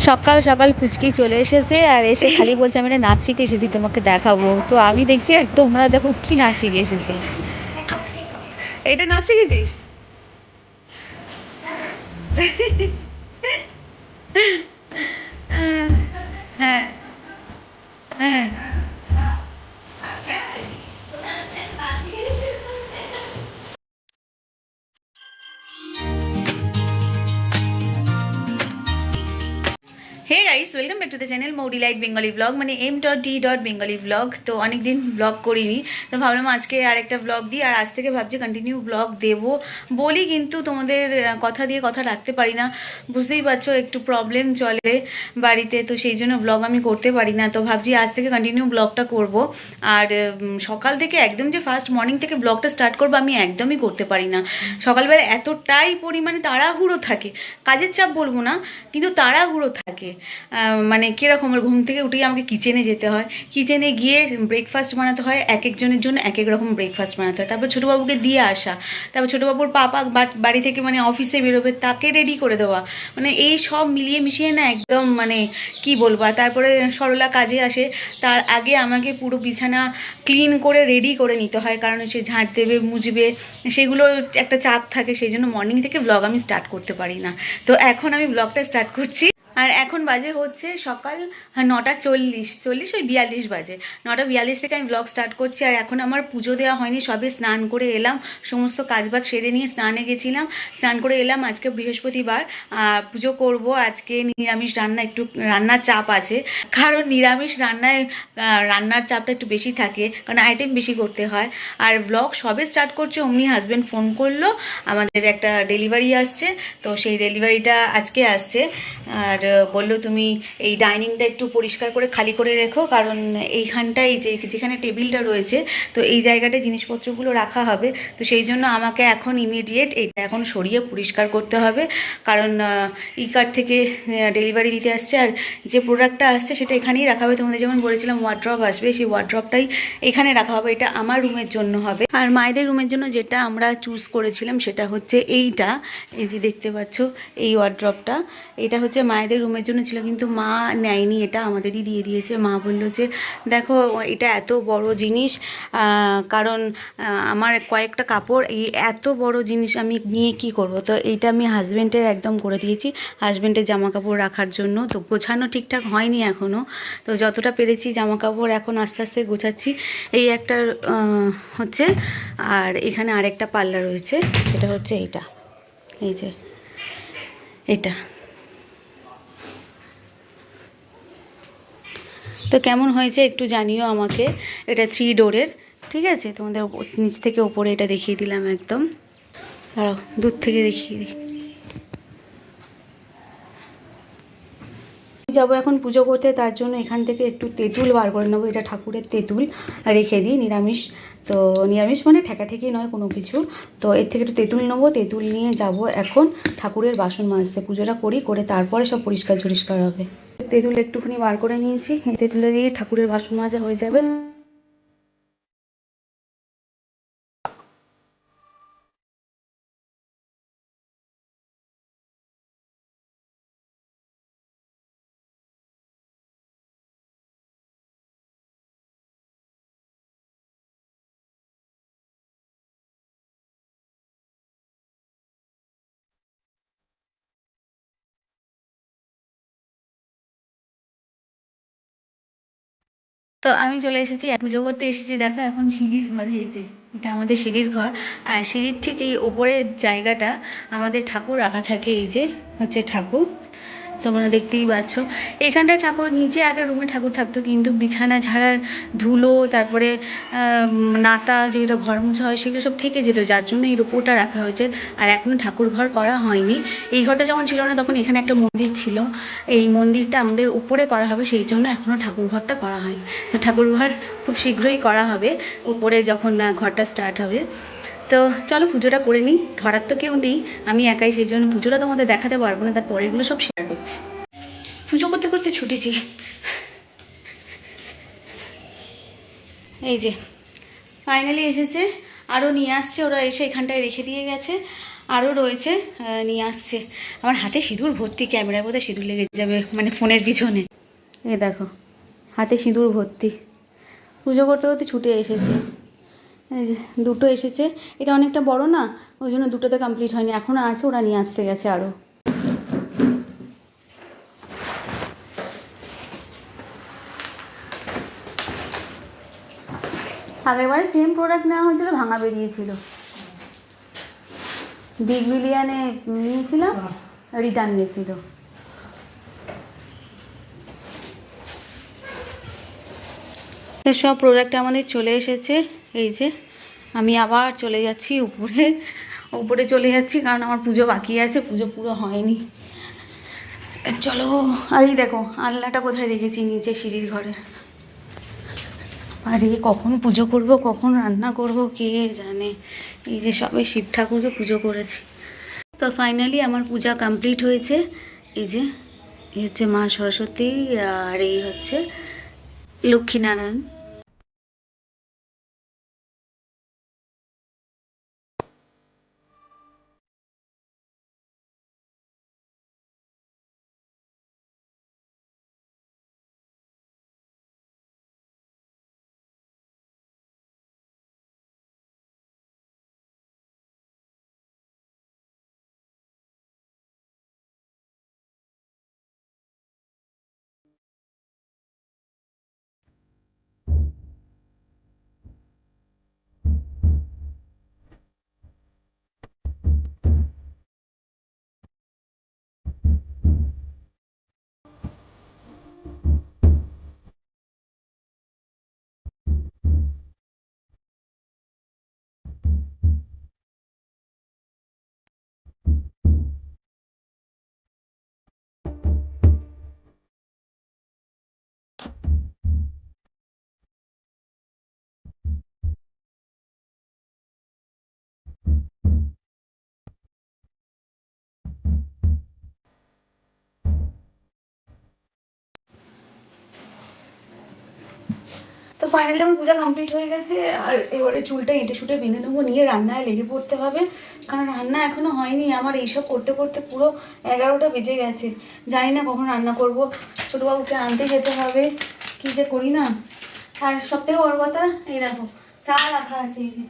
সকাল সকাল পুচকি চলে এসেছে আর এসে খালি বলছে আমি একটা নাচ শিখে এসেছি তোমাকে দেখাবো। তো আমি দেখছি আর তোমরা দেখো কি নাচ শিখে এসেছে। এটা নাচ শিখেছিস? হ্যাঁ হ্যাঁ। Hey guys, welcome back to the channel মৌডি লাইট বেঙ্গলি ব্লগ, মানে m.d.bengali ব্লগ। তো অনেকদিন ব্লগ করিনি, তো ভাবলাম আজকে আরেকটা ব্লগ দিই। আর আজ থেকে ভাবছি কন্টিনিউ ব্লগ দেবো বলি, কিন্তু তোমাদের কথা দিয়ে কথা রাখতে পারি না। বুঝতেই পারছো, একটু প্রবলেম চলে বাড়িতে, তো সেই জন্য ব্লগ আমি করতে পারি না। তো ভাবছি আজ থেকে কন্টিনিউ ব্লগটা করব। আর সকাল থেকে একদম যে ফার্স্ট মর্নিং থেকে ব্লগটা স্টার্ট করবো আমি একদমই করতে পারি না। সকালবেলা এতটাই পরিমাণে তাড়াহুড়ো থাকে, কাজের চাপ বলবো না, কিন্তু তাড়াহুড়ো থাকে। মানে কীরকম, ঘুম থেকে উঠেই আমাকে কিচেনে যেতে হয়, কিচেনে গিয়ে ব্রেকফাস্ট বানাতে হয়, এক একজনের জন্য এক এক রকম ব্রেকফাস্ট বানাতে হয়। তারপর ছোটোবাবুকে দিয়ে আসা, তারপর ছোটোবাবুর পাপা বাড়ি থেকে মানে অফিসে বেরোবে, তাকে রেডি করে দেওয়া, মানে এই সব মিলিয়ে মিশিয়ে না একদম মানে কি বলবো। তারপরে সরলা কাজে আসে, তার আগে আমাকে পুরো বিছানা ক্লিন করে রেডি করে নিতে হয়, কারণ সে ঝাঁট দেবে, মুছবে, সেগুলো একটা চাপ থাকে। সেই জন্য মর্নিং থেকে ব্লগ আমি স্টার্ট করতে পারি না। তো এখন আমি ব্লগটা স্টার্ট করছি। আর এখন বাজে হচ্ছে সকাল 9:40 ওই 42 বাজে। 9:42 থেকে আমি ব্লগ স্টার্ট করছি। আর এখন আমার পুজো দেওয়া হয়নি, সবে স্নান করে এলাম, সমস্ত কাজবাজ সেরে নিয়ে স্নানে গেছিলাম, স্নান করে এলাম। আজকে বৃহস্পতিবার, পুজো করব। আজকে নিরামিষ রান্না, একটু রান্নার চাপ আছে, কারণ নিরামিষ রান্নায় রান্নার চাপটা একটু বেশি থাকে, কারণ আইটেম বেশি করতে হয়। আর ব্লগ সবে স্টার্ট করছে, অমনি হাজব্যান্ড ফোন করলো, আমাদের একটা ডেলিভারি আসছে, তো সেই ডেলিভারিটা আজকে আসছে। আর বললো তুমি এই ডাইনিংটা একটু পরিষ্কার করে খালি করে রেখো, কারণ এইখানটায় যেখানে টেবিলটা রয়েছে, তো এই জায়গাটায় জিনিসপত্রগুলো রাখা হবে। তো সেই জন্য আমাকে এখন ইমিডিয়েট এটা এখন সরিয়ে পরিষ্কার করতে হবে, কারণ ই-কার্ট থেকে ডেলিভারি দিতে আসছে। আর যে প্রোডাক্টটা আসছে সেটা এখানেই রাখা হবে। তোমাদের যেমন বলেছিলাম ওয়ার্ড্রপ আসবে, সেই ওয়ার্ড্রপটাই এখানে রাখা হবে, এটা আমার রুমের জন্য হবে। আর মায়েদের রুমের জন্য যেটা আমরা চুজ করেছিলাম সেটা হচ্ছে এইটা, এই যে দেখতে পাচ্ছ এই ওয়ার্ড্রপটা, এটা হচ্ছে মায়েদের রুমের জন্য ছিল, কিন্তু মা নেয়নি, এটা আমাদেরই দিয়ে দিয়েছে। মা বললো যে দেখো এটা এত বড় জিনিস, কারণ আমার কয়েকটা কাপড়, এই এত বড় জিনিস আমি নিয়ে কি করব। তো এইটা আমি হাজব্যান্ডের একদম করে দিয়েছি, হাজব্যান্ডের জামা কাপড় রাখার জন্য। তো গোছানো ঠিকঠাক হয়নি এখনও, তো যতটা পেরেছি জামা কাপড় এখন আস্তে আস্তে গোছাচ্ছি। এই একটা হচ্ছে, আর এখানে আরেকটা পাল্লা রয়েছে, সেটা হচ্ছে এইটা, এই যে এটা। তো কেমন হয়েছে একটু জানিও আমাকে। এটা 3 ডোরের, ঠিক আছে? তোমাদের নিচ থেকে ওপরে এটা দেখিয়ে দিলাম একদম, দাঁড়াও দূর থেকে দেখিয়ে দিই। যাবো এখন পুজো করতে, তার জন্য এখান থেকে একটু তেঁতুল বার করে নেবো, এটা ঠাকুরের তেঁতুল রেখে দিই, নিরামিষ। তো নিরামিষ মানে ঠেকাঠেকি নয় কোনো কিছু। তো এর থেকে একটু তেঁতুল নেবো, তেঁতুল নিয়ে যাব এখন ঠাকুরের বাসন মাজতে। পুজোটা করে তারপরে সব পরিষ্কার ঝরিষ্কার হবে। তেঁতুল একটুখানি বার করে নিয়েছি, এই তেঁতুলে দিয়ে ঠাকুরের বাসন মাজা হয়ে যাবে। তো আমি চলে এসেছি, পুজো করতে এসেছি। দেখো এখন সিঁড়ির ঘর হয়েছে, এটা আমাদের সিঁড়ির ঘর। আর সিঁড়ির ঠিক এই ওপরের জায়গাটা আমাদের ঠাকুর রাখা থাকে, এই যে হচ্ছে ঠাকুর, তোমরা দেখতেই পাচ্ছ। এখানটায় ঠাকুর, নিচে আগে রুমে ঠাকুর থাকতো, কিন্তু বিছানা ঝাড়ার ধুলো, তারপরে নাতা যেটা ঘর মোছা হয়, সেগুলো সব থেকে যেত, যার জন্য এই ওপরটা রাখা হয়েছে। আর এখনও ঠাকুর ঘর করা হয়নি। এই ঘরটা যখন ছিল না, তখন এখানে একটা মন্দির ছিল, এই মন্দিরটা আমাদের উপরে করা হবে, সেই জন্য এখনও ঠাকুর ঘরটা করা হয়নি। তো ঠাকুর ঘর খুব শীঘ্রই করা হবে, উপরে যখন ঘরটা স্টার্ট হবে। তো চলো পুজোটা করে নিই, ধরার তো কেউ নেই, আমি একাই, সেই জন্য পুজোটা তোমাদের দেখাতে পারবো না, তারপরে এগুলো সব শেয়ার করছি। পুজো করতে করতে ছুটেছি। এই যে ফাইনালি এসেছে, আরও নিয়ে আসছে, ওরা এসে এখানটায় রেখে দিয়ে গেছে। আরও রয়েছে, নিয়ে আসছে। আমার হাতে সিঁদুর ভর্তি, ক্যামেরায় বোধহয় সিঁদুর লেগে যাবে, মানে ফোনের পিছনে। এ দেখো, হাতে সিঁদুর ভর্তি। পুজো করতে করতে ছুটে এসেছে। এই যে দুটো এসেছে, এটা অনেকটা বড় না, ওই জন্য দুটোতে কমপ্লিট হয়নি, এখনও আছে, ওরা নিয়ে আসতে গেছে আরও। আগেরবারে সেম প্রোডাক্ট নেওয়া হয়েছিল, ভাঙা বেরিয়েছিল। বিগ বিলিয়নে নিয়েছিলাম, রিটার্ন নিয়েছিল। সব প্রোডাক্ট আমাদের চলে এসেছে। এই যে আমি আবার চলে যাচ্ছি উপরে চলে যাচ্ছি, কারণ আমার পুজো বাকি আছে, পুজো পুরো হয়নি। চলো। আর এই দেখো আলনাটা কোথায় রেখেছি, নিচে সিঁড়ির ঘরে। আরে কখন পুজো করব, কখন রান্না করব কে জানে। এই যে সবে শিব ঠাকুরকে পুজো করেছি। তো ফাইনালি আমার পূজা কমপ্লিট হয়েছে। এই যে এই হচ্ছে মা সরস্বতী, আর এই হচ্ছে লক্ষ্মীনারায়ণ। তো ফাইনালি আমার পূজা কমপ্লিট হয়ে গেছে। আর এবারে চুলটা এঁটে শুটে বেঁধে নেবো, নিয়ে রান্নায় লেগে পড়তে হবে, কারণ রান্না এখনো হয়নি আমার। এইসব করতে করতে পুরো 11টা বেজে গেছে। জানি না কখন রান্না করব, ছোটোবাবুকে আনতে যেতে হবে, কী যে করি না। আর সব থেকে বড় কথা, এই দেখো চা রাখা আছে, এই যে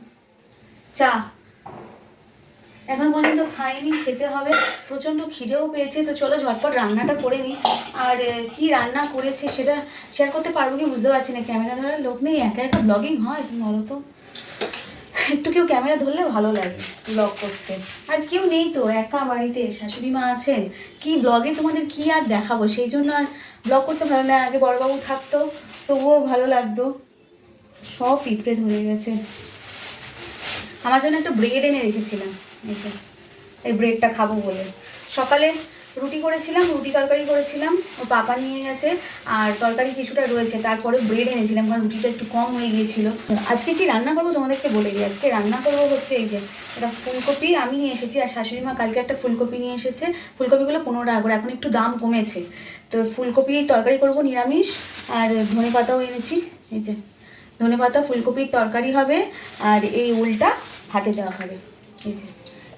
চা এখন পর্যন্ত খাইনি, খেতে হবে। প্রচণ্ড খিদেও পেয়েছে। তো চলো ঝটপট রান্নাটা করে নিই। আর কি রান্না করেছে সেটা শেয়ার করতে পারবো কি বুঝতে পারছি না, ক্যামেরা ধরার লোক নেই, একা একা ব্লগিং হয় তুমি বলো তো। একটু কেউ ক্যামেরা ধরলে ভালো লাগে ব্লগ করতে। আর কেউ নেই তো, একা বাড়িতে, শাশুড়ি মা আছেন, কি ব্লগে তোমাদের কি আর দেখাবো, সেই জন্য আর ব্লগ করতে ভালো লাগে। আগে বড়বাবু থাকতো তবুও ভালো লাগতো। সব পিঁপড়ে ধরে গেছে। আমার জন্য একটা ব্রেড এনে রেখেছিলাম, এই যে এই ব্রেডটা খাবো বলে। সকালে রুটি করেছিলাম, রুটি তরকারি করেছিলাম, ও পাপা নিয়ে গেছে, আর তরকারি কিছুটা রয়েছে, তারপরে ব্রেড এনেছিলাম কারণ রুটিটা একটু কম হয়ে গিয়েছিল। আজকে কি রান্না করবো তোমাদেরকে বলে দিই। আজকে রান্না করবো হচ্ছে এই যে এটা ফুলকপি আমি নিয়ে এসেছি, আর শাশুড়ি মা কালকে একটা ফুলকপি নিয়ে এসেছে। ফুলকপিগুলো 15 টাকা করে, এখন একটু দাম কমেছে। তো ফুলকপি তরকারি করবো নিরামিষ, আর ধনে পাতাও এনেছি, এই যে ধনে পাতা ফুলকপির তরকারি হবে। আর এই ওলটা ভাতে দেওয়া হবে, এই যে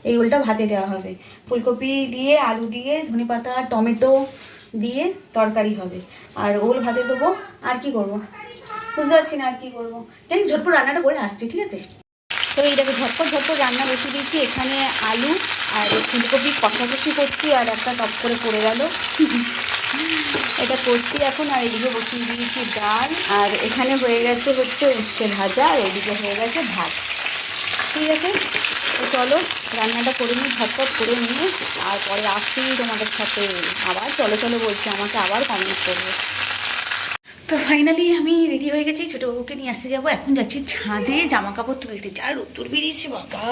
এই ওলটা ভাতে দেওয়া হবে। ফুলকপি দিয়ে আলু দিয়ে ধনে পাতা টমেটো দিয়ে তরকারি হবে, আর ওল ভাতে দেবো। আর কি করব বুঝতে পারছি না, আর কি করবো। তাই ঝটপট রান্নাটা করে আসছি, ঠিক আছে। তো এই দেখো ঝটপট রান্না বসিয়ে দিয়েছি। এখানে আলু আর ফুলকপি কষাকষি করছি, আর একটা টপ করে পড়ে গেল, এটা করছি এখন। আর এদিকে বসিয়ে দিয়েছি ডাল, আর এখানে হয়ে গেছে হচ্ছে উচ্ছে ভাজা, আর এদিকে হয়ে গেছে ভাত। ঠিক আছে, তো চলো রান্নাটা করে নিই, ঝটপট করে নিয়ে আর পরে আসছি তোমাদের সাথে। আবার চলো চলো বলছি, আমাকে আবার কমেন্ট করবে। তো ফাইনালি আমি রেডি হয়ে গেছি, ছোটোবাবুকে নিয়ে আসতে যাবো। এখন যাচ্ছি ছাদে জামা কাপড় তুলতে, যা রোদ্দুর বেরিয়েছে বাবা,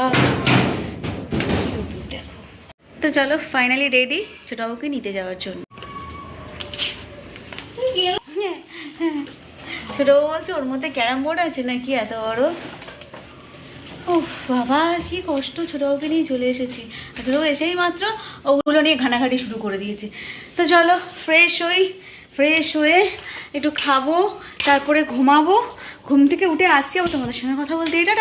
কি রোদ্দুর দেখো। তো চলো ফাইনালি রেডি ছোটোবাবুকে নিতে যাওয়ার জন্য। ছোটোবাবু বলছে ওর মধ্যে ক্যারাম বোর্ড আছে নাকি এত বড়। ও বাবা কি কষ্ট, ছোটোবাবুকে নিয়ে চলে এসেছি। ছোটোবাবু এসেই মাত্র ওগুলো নিয়ে ঘানাঘাটি শুরু করে দিয়েছে। তো চলো ফ্রেশ হয়ে একটু খাবো, তারপরে ঘুমাবো। ঘুম থেকে উঠে আসছি আবার তোমাদের সঙ্গে কথা বলতে। এটা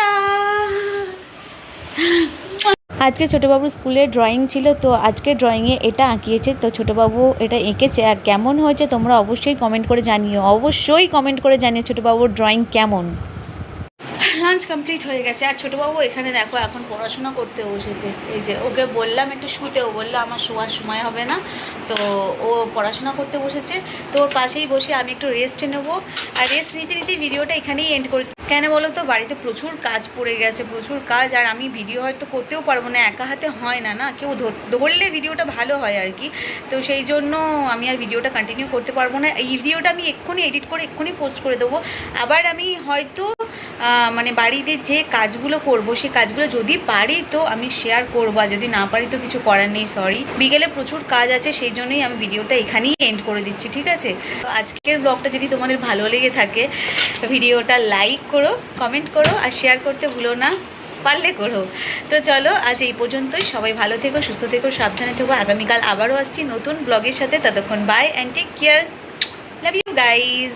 আজকে ছোটোবাবুর স্কুলে ড্রয়িং ছিল, তো আজকে ড্রয়িংয়ে এটা আঁকিয়েছে। তো ছোটোবাবু এটা এঁকেছে, আর কেমন হয়েছে তোমরা অবশ্যই কমেন্ট করে জানিও, অবশ্যই কমেন্ট করে জানিও ছোটোবাবুর ড্রয়িং কেমন। লাঞ্চ কমপ্লিট হয়ে গেছে, আর ছোটোবাবু এখানে দেখো এখন পড়াশোনা করতে বসেছে। এই যে ওকে বললাম একটু শুতে, ও বললো আমার শোয়ার সময় হবে না, তো ও পড়াশোনা করতে বসেছে। তো ওর পাশেই বসে আমি একটু রেস্ট নেবো, আর রেস্ট নিতে নিতে ভিডিওটা এখানেই এন্ড করি। কেন বলো তো, বাড়িতে প্রচুর কাজ পড়ে গেছে, প্রচুর কাজ, আর আমি ভিডিও হয়তো করতেও পারবো না, একা হাতে হয় না, না কেউ ধরলে ভিডিওটা ভালো হয় আর কি। তো সেই জন্য আমি আর ভিডিওটা কন্টিনিউ করতে পারবো না। এই ভিডিওটা আমি এক্ষুনি এডিট করে এক্ষুনি পোস্ট করে দেবো। আবার আমি হয়তো মানে বাড়িতে যে কাজগুলো করব সেই কাজগুলো যদি পারি তো আমি শেয়ার করবো, আর যদি না পারি তো কিছু করার নেই, সরি। বিকেলে প্রচুর কাজ আছে, সেই জন্যই আমি ভিডিওটা এখানেই এন্ড করে দিচ্ছি, ঠিক আছে? তো আজকের ব্লগটা যদি তোমাদের ভালো লেগে থাকে ভিডিওটা লাইক করো, কমেন্ট করো, আর শেয়ার করতে ভুলো না, পারলে করো। তো চলো আজ এই পর্যন্তই, সবাই ভালো থেকো, সুস্থ থেকো, সাবধানে থেকো। আগামীকাল আবারও আসছি নতুন ব্লগের সাথে, ততক্ষণ bye and take care, love you guys.